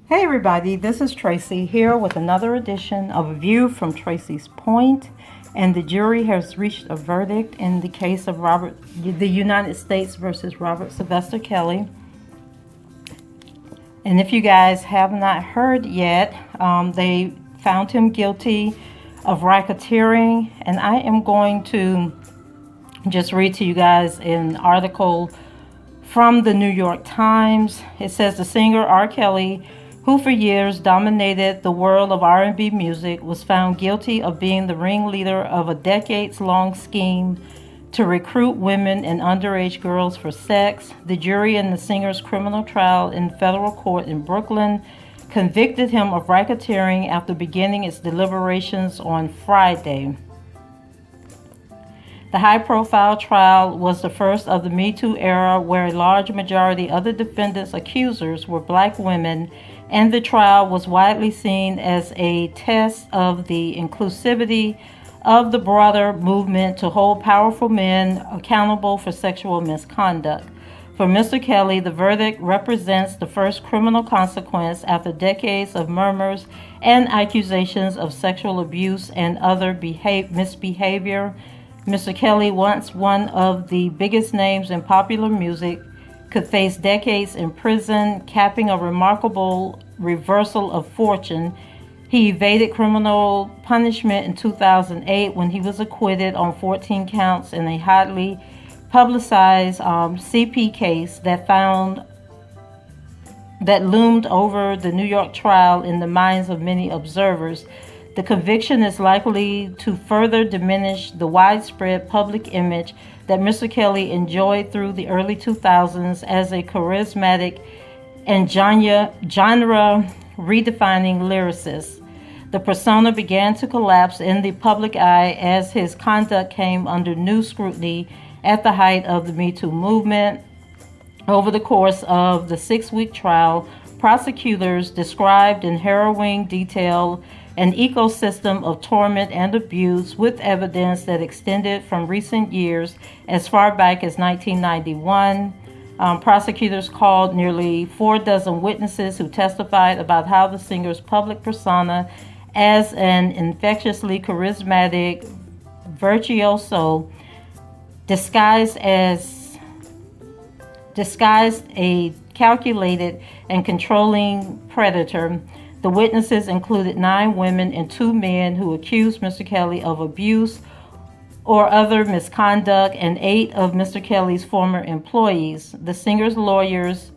Hey everybody, this is Tracy here with another edition of A View from Tracy's Point, and the jury has reached a verdict in the case of the United States versus Robert Sylvester Kelly. And if you guys have not heard yet, they found him guilty of racketeering, and I am going to just read to you guys an article from the New York Times. It says the singer R. Kelly, who for years dominated the world of R&B music, was found guilty of being the ringleader of a decades-long scheme to recruit women and underage girls for sex. The jury in the singer's criminal trial in federal court in Brooklyn convicted him of racketeering after beginning its deliberations on Friday. The high-profile trial was the first of the Me Too era, where a large majority of the defendants' accusers were black women, and the trial was widely seen as a test of the inclusivity of the broader movement to hold powerful men accountable for sexual misconduct. For Mr. Kelly, the verdict represents the first criminal consequence after decades of murmurs and accusations of sexual abuse and other misbehavior. Mr. Kelly, once one of the biggest names in popular music, could face decades in prison, capping a remarkable reversal of fortune. He evaded criminal punishment in 2008 when he was acquitted on 14 counts in a hotly publicized CP case that loomed over the New York trial in the minds of many observers. The conviction is likely to further diminish the widespread public image that Mr. Kelly enjoyed through the early 2000s as a charismatic and genre-redefining lyricist. The persona began to collapse in the public eye as his conduct came under new scrutiny at the height of the Me Too movement. Over the course of the 6-week trial, prosecutors described in harrowing detail an ecosystem of torment and abuse with evidence that extended from recent years as far back as 1991. Prosecutors called nearly 4 dozen witnesses who testified about how the singer's public persona as an infectiously charismatic virtuoso disguised a calculated and controlling predator. The witnesses included 9 women and 2 men who accused Mr. Kelly of abuse or other misconduct, and 8 of Mr. Kelly's former employees. The singer's lawyers,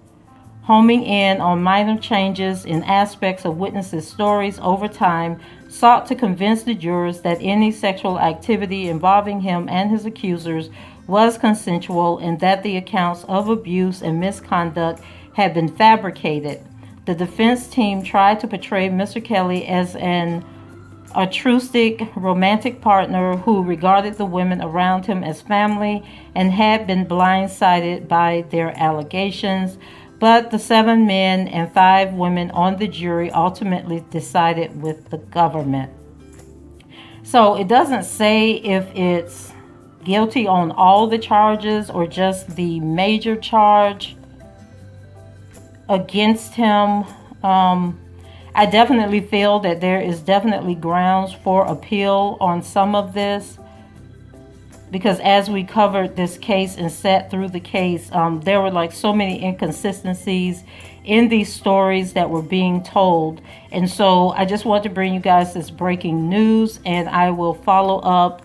homing in on minor changes in aspects of witnesses' stories over time, sought to convince the jurors that any sexual activity involving him and his accusers was consensual and that the accounts of abuse and misconduct had been fabricated. The defense team tried to portray Mr. Kelly as an altruistic romantic partner who regarded the women around him as family and had been blindsided by their allegations. But the 7 men and 5 women on the jury ultimately decided with the government. So it doesn't say if it's guilty on all the charges or just the major charge against him. I definitely feel that there is definitely grounds for appeal on some of this, because as we covered this case and sat through the case, there were like so many inconsistencies in these stories that were being told. And so I just want to bring you guys this breaking news, and I will follow up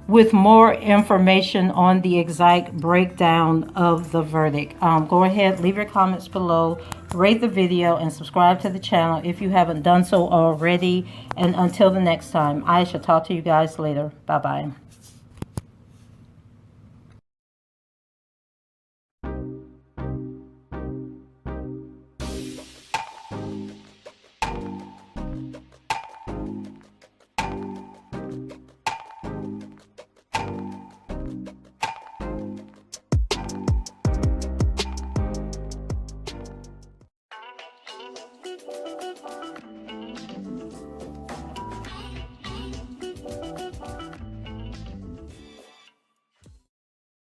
with more information on the exact breakdown of the verdict. Go ahead, leave your comments below, rate the video, and subscribe to the channel if you haven't done so already. And until the next time, I shall talk to you guys later. Bye-bye.